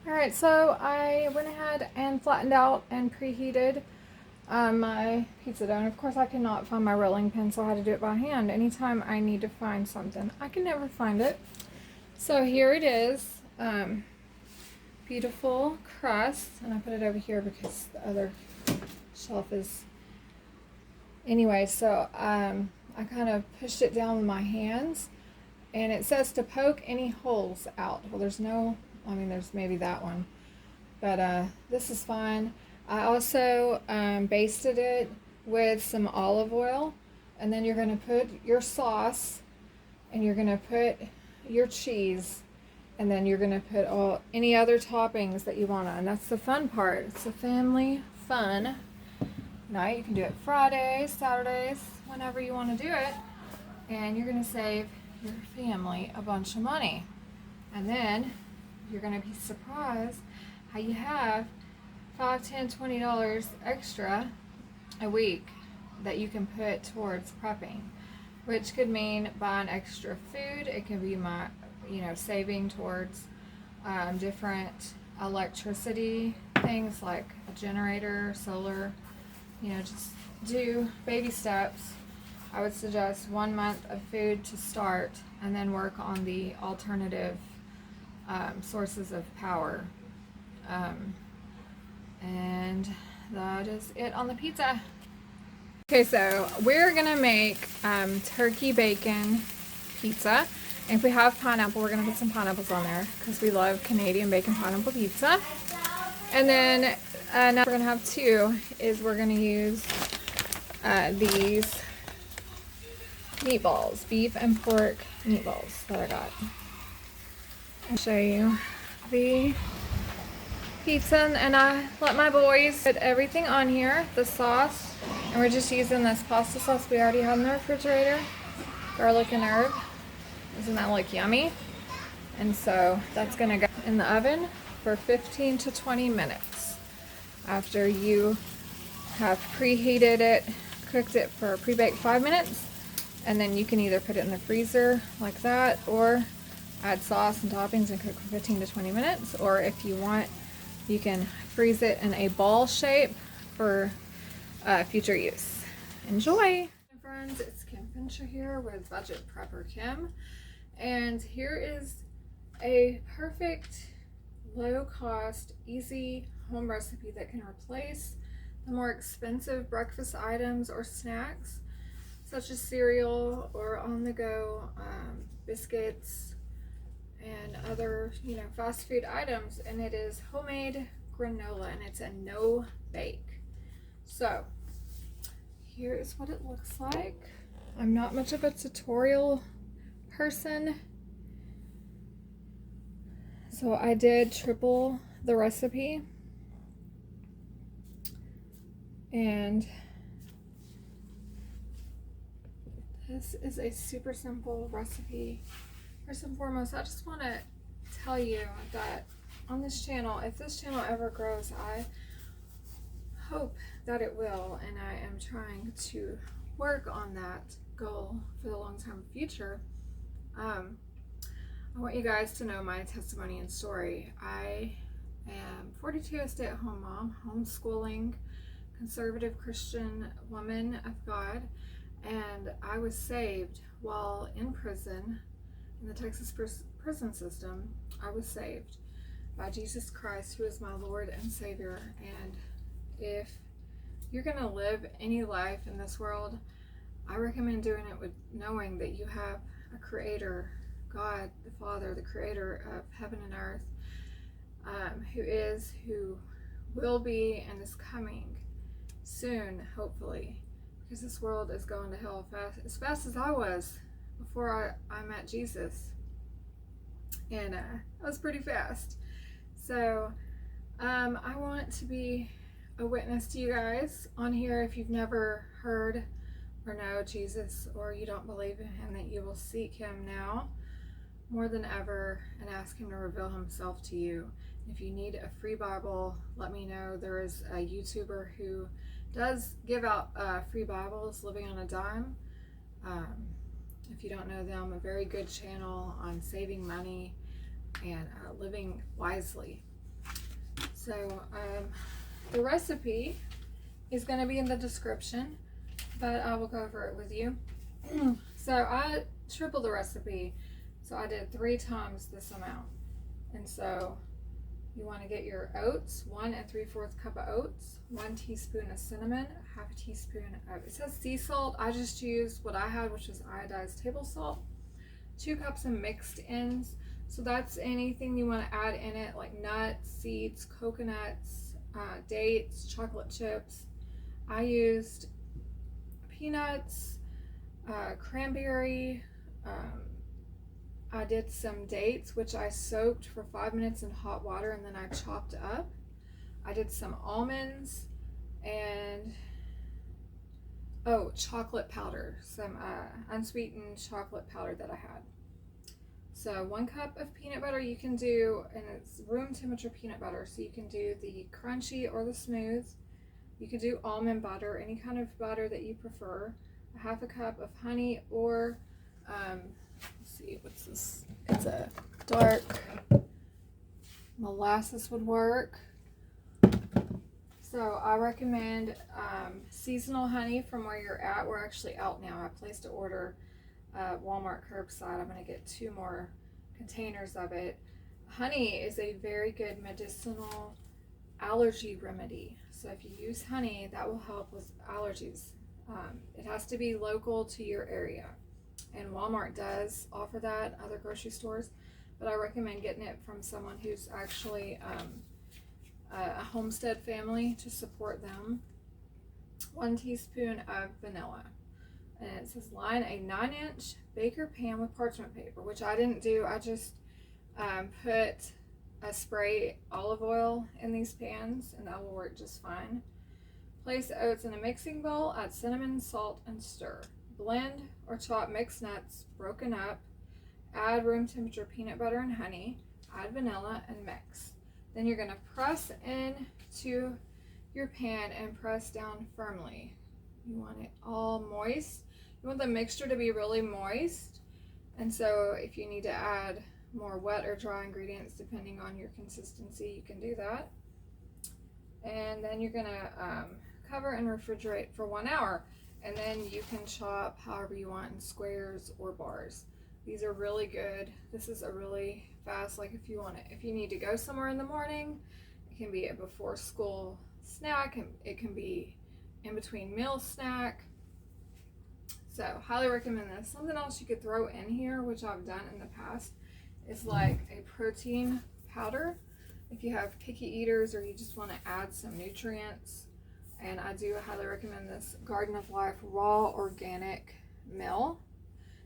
Alright, so I went ahead and flattened out and preheated my pizza dough. And of course I cannot find my rolling pin, so I had to do it by hand. Anytime I need to find something, I can never find it. So here it is. Beautiful crust. And I put it over here because the other shelf is... Anyway, so I kind of pushed it down with my hands. And it says to poke any holes out. Well, there's no... I mean, there's maybe that one. But this is fine. I also basted it with some olive oil. And then you're going to put your sauce. And you're going to put your cheese. And then you're going to put any other toppings that you want on. That's the fun part. It's a family fun night. You can do it Fridays, Saturdays, whenever you want to do it. And you're going to save your family a bunch of money. And then you're going to be surprised how you have $5, $10, $20 extra a week that you can put towards prepping, which could mean buying extra food. It could be saving towards different electricity things like a generator, solar. Just do baby steps. I would suggest 1 month of food to start, and then work on the alternative sources of power. And that is it on the pizza. Okay, so we're gonna make turkey bacon pizza. And if we have pineapple, we're gonna put some pineapples on there because we love Canadian bacon pineapple pizza. And then now we're gonna have two. We're gonna use these meatballs, beef and pork meatballs that I got. I'll show you the pizza, and I let my boys put everything on here, the sauce, and we're just using this pasta sauce we already have in the refrigerator, garlic and herb. Doesn't that look yummy? And so that's gonna go in the oven for 15 to 20 minutes. After you have preheated it, cooked it for pre-baked 5 minutes, and then you can either put it in the freezer like that, or add sauce and toppings and cook for 15 to 20 minutes. Or if you want, you can freeze it in a ball shape for future use. Enjoy! Hey friends, it's Kim Fincher here with Budget Prepper Kim, and here is a perfect, low-cost, easy home recipe that can replace the more expensive breakfast items or snacks, such as cereal or on-the-go biscuits and other, fast food items. And it is homemade granola, and it's a no bake. So here is what it looks like. I'm not much of a tutorial person, so I did triple the recipe, and this is a super simple recipe. First and foremost, I just want to tell you that on this channel, if this channel ever grows, I hope that it will, and I am trying to work on that goal for the long-term future. I want you guys to know my testimony and story. I am 42, a stay-at-home mom, homeschooling, conservative Christian woman of God, and I was saved while in prison in the Texas prison system. I was saved by Jesus Christ, who is my Lord and Savior. And if you're going to live any life in this world, I recommend doing it with knowing that you have a creator, God the Father, the creator of heaven and earth, who is, who will be, and is coming soon, hopefully, because this world is going to hell as fast as I was before I met Jesus, and I was pretty fast. So I want to be a witness to you guys on here. If you've never heard or know Jesus, or you don't believe in him, that you will seek him now more than ever and ask him to reveal himself to you. If you need a free Bible, let me know. There is a YouTuber who does give out free Bibles, Living on a Dime. If you don't know them, a very good channel on saving money and living wisely. So the recipe is going to be in the description, but I will go over it with you. So I tripled the recipe, so I did 3 times this amount. And so you want to get your oats, 1 3/4 cup of oats, 1 teaspoon of cinnamon, 1/2 teaspoon of, it says sea salt, I just used what I had, which is iodized table salt, 2 cups of mixed ends. So that's anything you want to add in it, like nuts, seeds, coconuts, dates, chocolate chips. I used peanuts, cranberry. I did some dates, which I soaked for 5 minutes in hot water and then I chopped up. I did some almonds and chocolate powder, some unsweetened chocolate powder that I had. So 1 cup of peanut butter you can do, and it's room temperature peanut butter, so you can do the crunchy or the smooth. You could do almond butter, any kind of butter that you prefer. 1/2 cup of honey, or let's see, what's this? It's a dark molasses would work. So I recommend seasonal honey from where you're at. We're actually out now. I placed an order Walmart curbside. I'm going to get 2 more containers of it. Honey is a very good medicinal allergy remedy. So if you use honey, that will help with allergies. It has to be local to your area, and Walmart does offer that, other grocery stores, but I recommend getting it from someone who's actually a homestead family to support them. 1 teaspoon of vanilla. And it says line a 9-inch baker pan with parchment paper, which I didn't do. I just put a spray olive oil in these pans, and that will work just fine. Place the oats in a mixing bowl, add cinnamon, salt, and stir. Blend or chop mixed nuts broken up, add room temperature peanut butter and honey, add vanilla, and mix. Then you're going to press into your pan and press down firmly. You want it all moist. You want the mixture to be really moist, and so if you need to add more wet or dry ingredients depending on your consistency, you can do that. And then you're going to cover and refrigerate for 1 hour, and then you can chop however you want in squares or bars. These are really good. This is a really fast, like if you need to go somewhere in the morning, it can be a before school snack, and it can be in between meal snack. So highly recommend this. Something else you could throw in here, which I've done in the past, is like a protein powder if you have picky eaters or you just want to add some nutrients. And I do highly recommend this Garden of Life raw organic meal.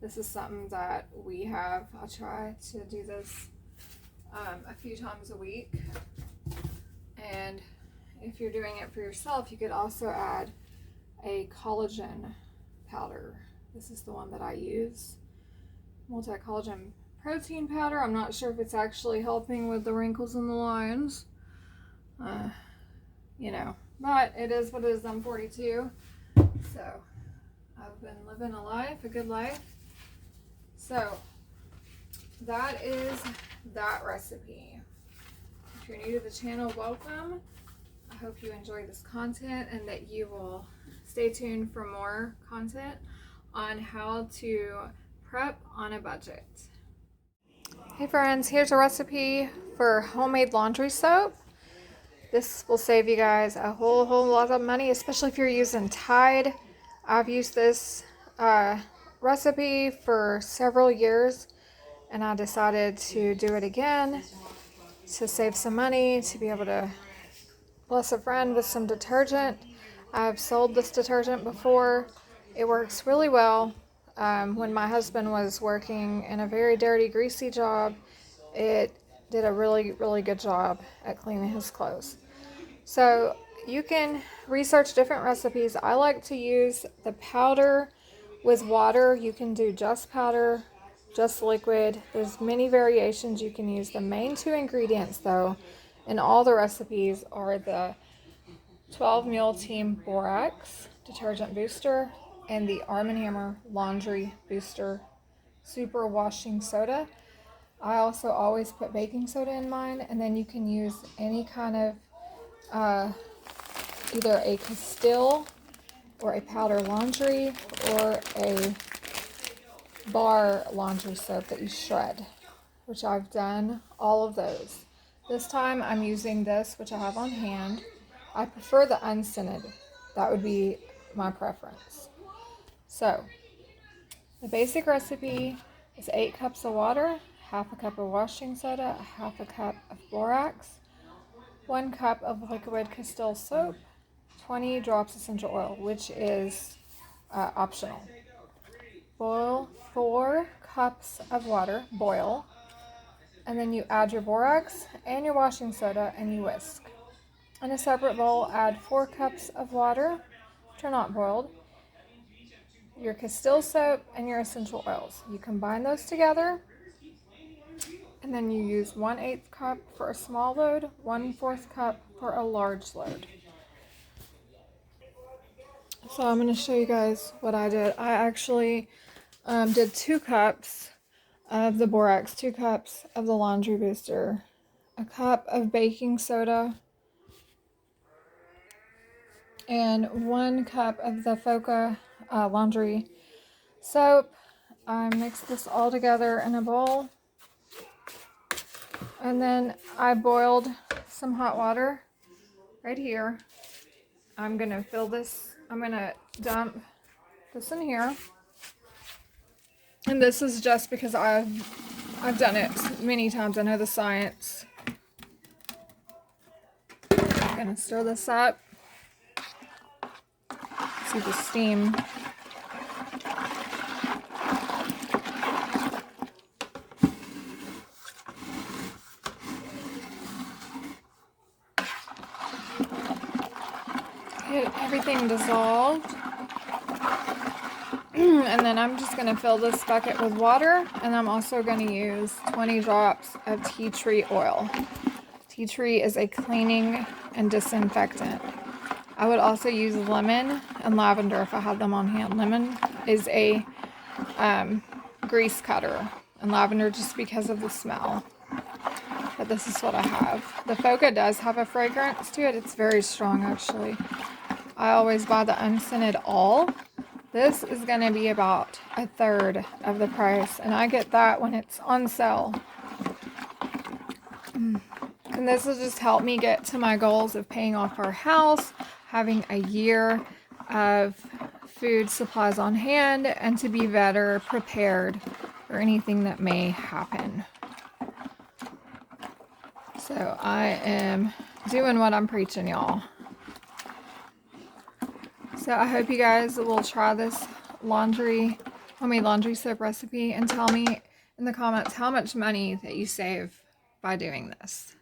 This is something that we have. I try to do this a few times a week. And if you're doing it for yourself, you could also add a collagen powder. This is the one that I use. Multi-collagen protein powder. I'm not sure if it's actually helping with the wrinkles and the lines. But it is what it is. I'm 42. So I've been living a good life. So that is that recipe. If you're new to the channel, welcome. I hope you enjoy this content and that you will stay tuned for more content on how to prep on a budget. Hey friends, here's a recipe for homemade laundry soap. This will save you guys a whole lot of money, especially if you're using Tide. I've used this recipe for several years, and I decided to do it again to save some money, to be able to bless a friend with some detergent. I've sold this detergent before. It works really well. When my husband was working in a very dirty, greasy job, it did a really good job at cleaning his clothes. So you can research different recipes. I like to use the powder with water. You can do just powder, just liquid. There's many variations you can use. The main 2 ingredients though in all the recipes are the 12 Mule Team Borax Detergent Booster and the Arm & Hammer Laundry Booster Super Washing Soda. I also always put baking soda in mine, and then you can use any kind of either a Castile or a powder laundry or a bar laundry soap that you shred, which I've done all of those. This time I'm using this, which I have on hand. I prefer the unscented. That would be my preference. So the basic recipe is 8 cups of water, half a cup of washing soda, half a cup of borax, 1 cup of liquid Castile soap, 20 drops essential oil, which is optional. Boil 4 cups of water, boil, and then you add your borax and your washing soda and you whisk. In a separate bowl, add 4 cups of water, which are not boiled, your Castile soap, and your essential oils. You combine those together, and then you use 1/8 cup for a small load, 1/4 cup for a large load. So I'm going to show you guys what I did. I actually did 2 cups of the borax, 2 cups of the laundry booster, a cup of baking soda, and 1 cup of the Foca laundry soap. I mixed this all together in a bowl, and then I boiled some hot water right here. I'm going to fill this, I'm going to dump this in here. And this is just because I've done it many times. I know the science. I'm going to stir this up. See the steam. Get everything dissolved. And then I'm just going to fill this bucket with water, and I'm also going to use 20 drops of tea tree oil. Tea tree is a cleaning and disinfectant. I would also use lemon and lavender if I had them on hand. Lemon is a grease cutter, and lavender just because of the smell. But this is what I have. The Foca does have a fragrance to it. It's very strong, actually. I always buy the unscented all. This is going to be about 1/3 of the price, and I get that when it's on sale. And this will just help me get to my goals of paying off our house, having a year of food supplies on hand, and to be better prepared for anything that may happen. So I am doing what I'm preaching, y'all. So I hope you guys will try this homemade laundry soap recipe, and tell me in the comments how much money that you save by doing this.